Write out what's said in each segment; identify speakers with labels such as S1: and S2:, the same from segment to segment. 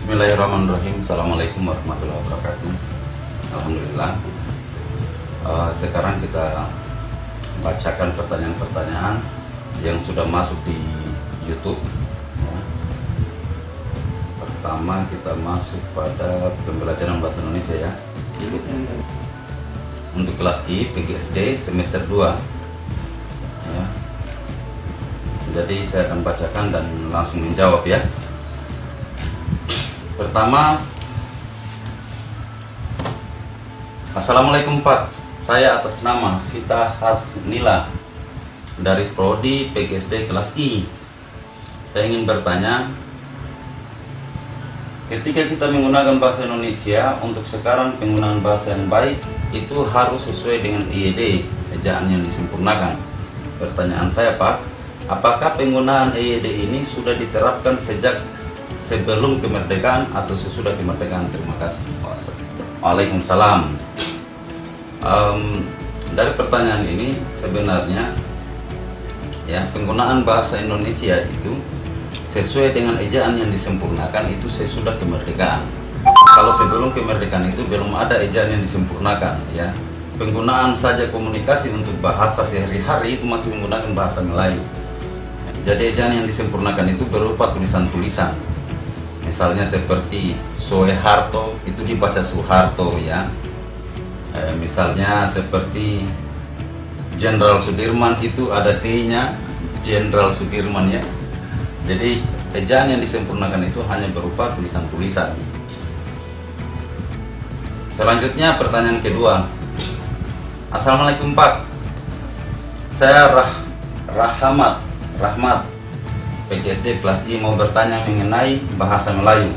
S1: Bismillahirrahmanirrahim. Assalamualaikum warahmatullahi wabarakatuh. Alhamdulillah. Sekarang kita bacakan pertanyaan-pertanyaan yang sudah masuk di YouTube. Pertama kita masuk pada pembelajaran bahasa Indonesia ya. Untuk kelas I PGSD semester 2 ya. Jadi saya akan bacakan dan langsung menjawab ya. Pertama, Assalamualaikum Pak, saya atas nama Vita Hasnila dari Prodi PGSD kelas I. Saya ingin bertanya, ketika kita menggunakan bahasa Indonesia, untuk sekarang penggunaan bahasa yang baik itu harus sesuai dengan EYD, ejaan yang disempurnakan. Pertanyaan saya Pak, apakah penggunaan EYD ini sudah diterapkan sejak sebelum kemerdekaan atau sesudah kemerdekaan? Terima kasih. Waalaikumsalam. Dari pertanyaan ini sebenarnya ya, penggunaan bahasa Indonesia itu sesuai dengan ejaan yang disempurnakan itu sesudah kemerdekaan. Kalau sebelum kemerdekaan itu belum ada ejaan yang disempurnakan ya. Penggunaan saja komunikasi untuk bahasa sehari-hari itu masih menggunakan bahasa Melayu. Jadi ejaan yang disempurnakan itu berupa tulisan-tulisan. Misalnya seperti Soeharto itu dibaca Soeharto ya. Misalnya seperti Jenderal Sudirman itu ada D-nya Jenderal Sudirman ya. Jadi ejaan yang disempurnakan itu hanya berupa tulisan-tulisan. Selanjutnya pertanyaan kedua. Assalamualaikum Pak, saya Rahmat PGSD kelas I mau bertanya mengenai bahasa Melayu.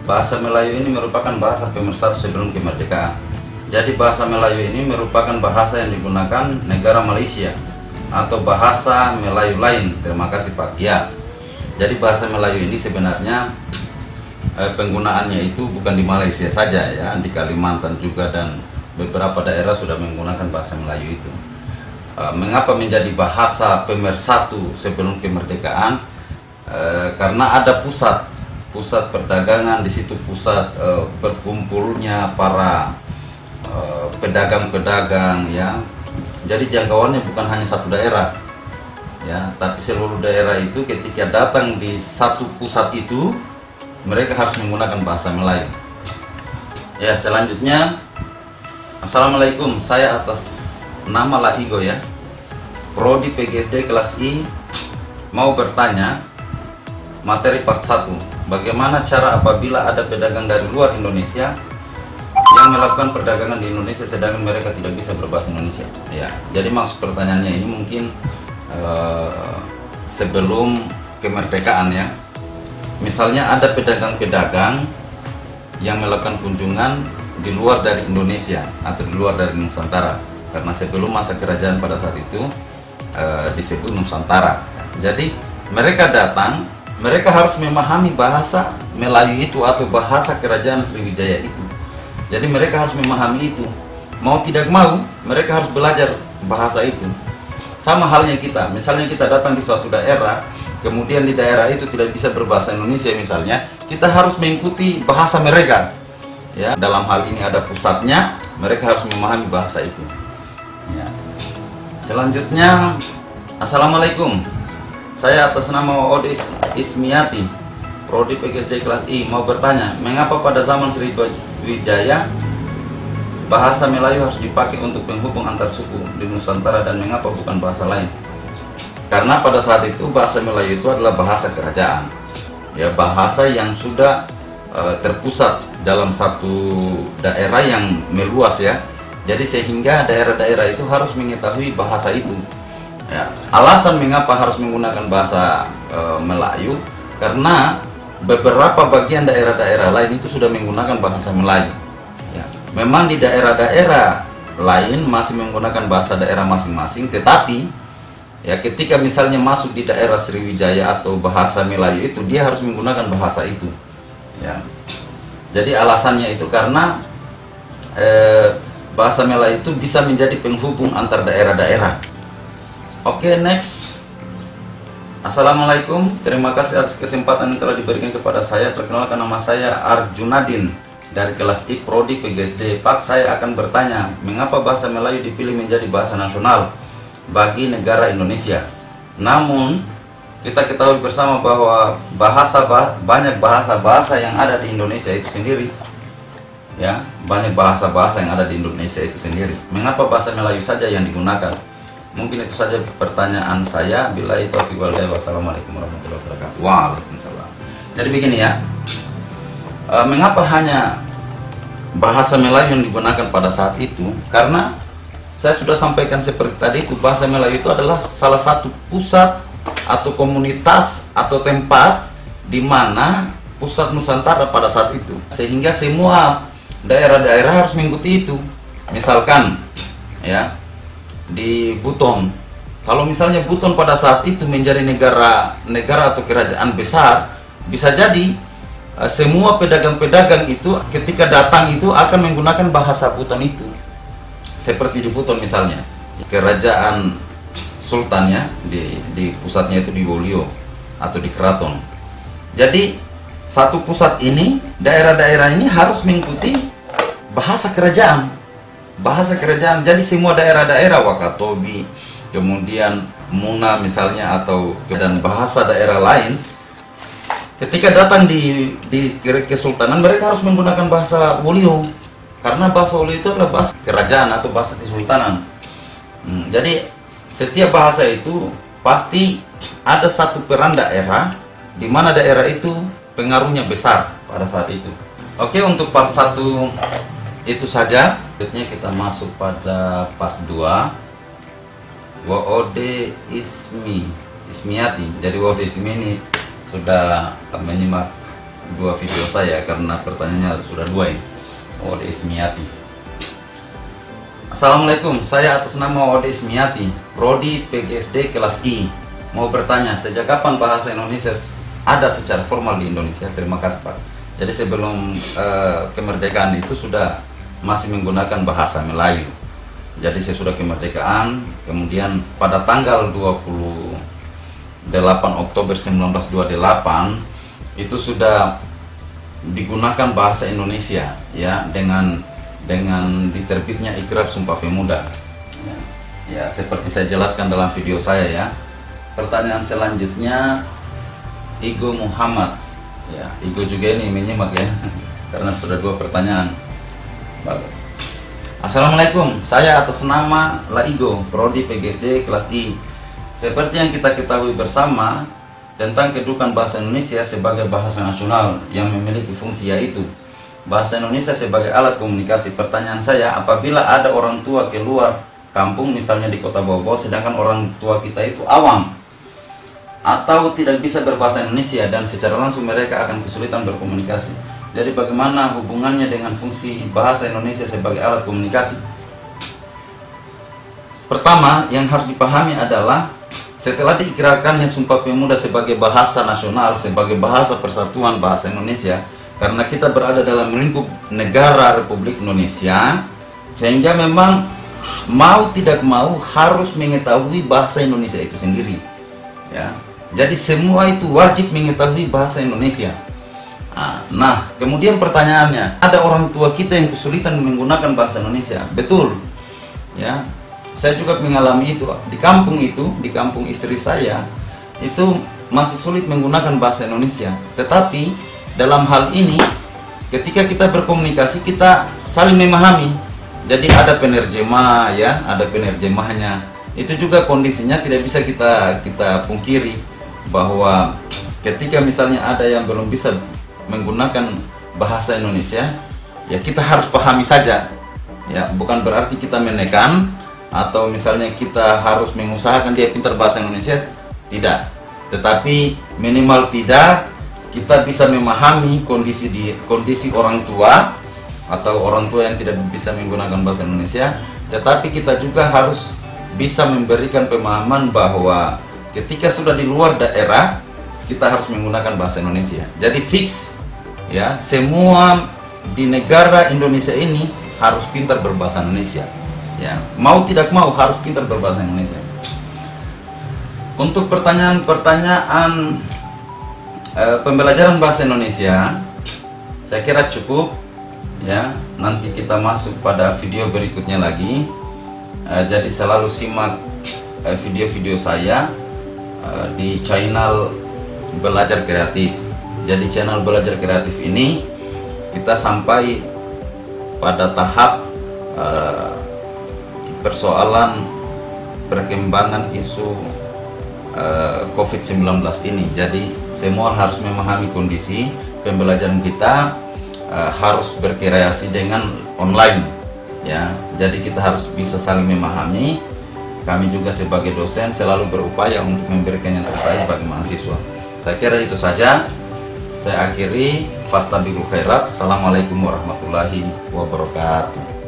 S1: Bahasa Melayu ini merupakan bahasa pemersatu sebelum kemerdekaan. Jadi bahasa Melayu ini merupakan bahasa yang digunakan negara Malaysia atau bahasa Melayu lain. Terima kasih Pak. Ya. Jadi bahasa Melayu ini sebenarnya penggunaannya itu bukan di Malaysia saja ya, di Kalimantan juga dan beberapa daerah sudah menggunakan bahasa Melayu itu. Mengapa menjadi bahasa pemersatu sebelum kemerdekaan? Karena ada pusat perdagangan di situ, pusat berkumpulnya para pedagang-pedagang ya. Jadi jangkauannya bukan hanya satu daerah ya, tapi seluruh daerah itu ketika datang di satu pusat itu mereka harus menggunakan bahasa Melayu. Ya, selanjutnya Assalamualaikum, saya atas nama Laigo ya, Prodi PGSD kelas I mau bertanya materi part 1. Bagaimana cara apabila ada pedagang dari luar Indonesia yang melakukan perdagangan di Indonesia sedangkan mereka tidak bisa berbahasa Indonesia? Ya, jadi maksud pertanyaannya ini mungkin sebelum kemerdekaan ya. Misalnya ada pedagang-pedagang yang melakukan kunjungan di luar dari Indonesia atau di luar dari Nusantara. Karena sebelum masa kerajaan pada saat itu disebut Nusantara. Jadi mereka datang, mereka harus memahami bahasa Melayu itu atau bahasa kerajaan Sriwijaya itu. Jadi mereka harus memahami itu. Mau tidak mau, mereka harus belajar bahasa itu. Sama halnya kita, misalnya kita datang di suatu daerah, kemudian di daerah itu tidak bisa berbahasa Indonesia misalnya, kita harus mengikuti bahasa mereka. Ya, dalam hal ini ada pusatnya, mereka harus memahami bahasa itu. Ya. Selanjutnya, Assalamualaikum. Saya atas nama Ode Ismiati, Prodi PGSD kelas I mau bertanya, mengapa pada zaman Sriwijaya bahasa Melayu harus dipakai untuk penghubung antar suku di Nusantara dan mengapa bukan bahasa lain? Karena pada saat itu bahasa Melayu itu adalah bahasa kerajaan, ya, bahasa yang sudah terpusat dalam satu daerah yang meluas ya. Jadi sehingga daerah-daerah itu harus mengetahui bahasa itu. Ya, alasan mengapa harus menggunakan bahasa Melayu karena beberapa bagian daerah-daerah lain itu sudah menggunakan bahasa Melayu. Ya, memang di daerah-daerah lain masih menggunakan bahasa daerah masing-masing, tetapi ya ketika misalnya masuk di daerah Sriwijaya atau bahasa Melayu itu dia harus menggunakan bahasa itu. Ya, jadi alasannya itu karena bahasa Melayu itu bisa menjadi penghubung antar daerah-daerah. Oke, next. Assalamualaikum, terima kasih atas kesempatan yang telah diberikan kepada saya. Perkenalkan, nama saya Arjunadin dari kelas I Prodi PGSD. Pak, saya akan bertanya, mengapa bahasa Melayu dipilih menjadi bahasa nasional bagi negara Indonesia? Namun, kita ketahui bersama bahwa banyak bahasa-bahasa yang ada di Indonesia itu sendiri. Ya, banyak bahasa-bahasa yang ada di Indonesia itu sendiri. Mengapa bahasa Melayu saja yang digunakan? Mungkin itu saja pertanyaan saya. Billahi taufiq wal hidayah. Wassalamualaikum warahmatullahi wabarakatuh. Waalaikumsalam. Jadi begini ya, mengapa hanya bahasa Melayu yang digunakan pada saat itu? Karena saya sudah sampaikan seperti tadi itu, bahasa Melayu itu adalah salah satu pusat atau komunitas atau tempat di mana pusat Nusantara pada saat itu, sehingga semua daerah-daerah harus mengikuti itu. Misalkan ya, di Buton, kalau misalnya Buton pada saat itu menjadi negara atau kerajaan besar, bisa jadi semua pedagang-pedagang itu ketika datang itu akan menggunakan bahasa Buton itu. Seperti di Buton misalnya, kerajaan sultan ya, di pusatnya itu di Wolio atau di Keraton. Jadi satu pusat ini, daerah-daerah ini harus mengikuti bahasa kerajaan. Bahasa kerajaan. Jadi semua daerah-daerah, Wakatobi, kemudian Muna misalnya, atau dan bahasa daerah lain, ketika datang di kesultanan, mereka harus menggunakan bahasa Wolio. Karena bahasa Wolio itu adalah bahasa kerajaan atau bahasa kesultanan. Jadi setiap bahasa itu pasti ada satu peran daerah, di mana daerah itu pengaruhnya besar pada saat itu. Oke, untuk part 1 itu saja. Selanjutnya kita masuk pada part 2. Wa'ode Ismiati. Jadi Wa'ode Ismi ini sudah menyimak 2 video saya karena pertanyaannya sudah 2 ini. Wa'ode Ismiati. Assalamualaikum, saya atas nama Wa'ode Ismiati, Prodi PGSD kelas I. Mau bertanya, sejak kapan bahasa Indonesia ada secara formal di Indonesia? Terima kasih Pak. Jadi sebelum kemerdekaan itu sudah masih menggunakan bahasa Melayu. Jadi saya sudah kemerdekaan, kemudian pada tanggal 28 Oktober 1928 itu sudah digunakan bahasa Indonesia ya, dengan diterbitnya Ikrar Sumpah Pemuda. Ya, seperti saya jelaskan dalam video saya ya. Pertanyaan selanjutnya Igo Muhammad ya, Igo juga ini menyimak ya karena sudah 2 pertanyaan. Bagus. Assalamualaikum, saya atas nama Laigo, Prodi PGSD kelas I. Seperti yang kita ketahui bersama tentang kedudukan bahasa Indonesia sebagai bahasa nasional yang memiliki fungsi, yaitu bahasa Indonesia sebagai alat komunikasi. Pertanyaan saya, apabila ada orang tua keluar kampung misalnya di kota Bogor, sedangkan orang tua kita itu awam atau tidak bisa berbahasa Indonesia, dan secara langsung mereka akan kesulitan berkomunikasi. Jadi bagaimana hubungannya dengan fungsi bahasa Indonesia sebagai alat komunikasi? Pertama yang harus dipahami adalah setelah diikrarkannya Sumpah Pemuda sebagai bahasa nasional, sebagai bahasa persatuan bahasa Indonesia, karena kita berada dalam lingkup negara Republik Indonesia, sehingga memang mau tidak mau harus mengetahui bahasa Indonesia itu sendiri ya. Jadi semua itu wajib mengetahui bahasa Indonesia. Nah, kemudian pertanyaannya, ada orang tua kita yang kesulitan menggunakan bahasa Indonesia. Betul ya, saya juga mengalami itu. Di kampung istri saya itu masih sulit menggunakan bahasa Indonesia. Tetapi dalam hal ini, ketika kita berkomunikasi, kita saling memahami. Jadi ada penerjemah ya, ada penerjemahnya. Itu juga kondisinya tidak bisa kita pungkiri bahwa ketika misalnya ada yang belum bisa menggunakan bahasa Indonesia, ya kita harus pahami saja ya, bukan berarti kita menekan atau misalnya kita harus mengusahakan dia pintar bahasa Indonesia, tidak. Tetapi minimal tidak, kita bisa memahami kondisi orang tua atau orang tua yang tidak bisa menggunakan bahasa Indonesia. Tetapi kita juga harus bisa memberikan pemahaman bahwa ketika sudah di luar daerah, kita harus menggunakan bahasa Indonesia. Jadi fix ya, semua di negara Indonesia ini harus pintar berbahasa Indonesia ya, mau tidak mau harus pintar berbahasa Indonesia. Untuk pertanyaan-pertanyaan pembelajaran bahasa Indonesia, saya kira cukup ya. Nanti kita masuk pada video berikutnya lagi. Jadi selalu simak video-video saya di channel Belajar Kreatif. Jadi channel Belajar Kreatif ini kita sampai pada tahap persoalan perkembangan isu COVID-19 ini. Jadi semua harus memahami kondisi pembelajaran kita harus berkreasi dengan online ya. Jadi kita harus bisa saling memahami. Kami juga sebagai dosen selalu berupaya untuk memberikan yang terbaik bagi mahasiswa. Saya kira itu saja. Saya akhiri. Fastabiqul khairat. Assalamualaikum warahmatullahi wabarakatuh.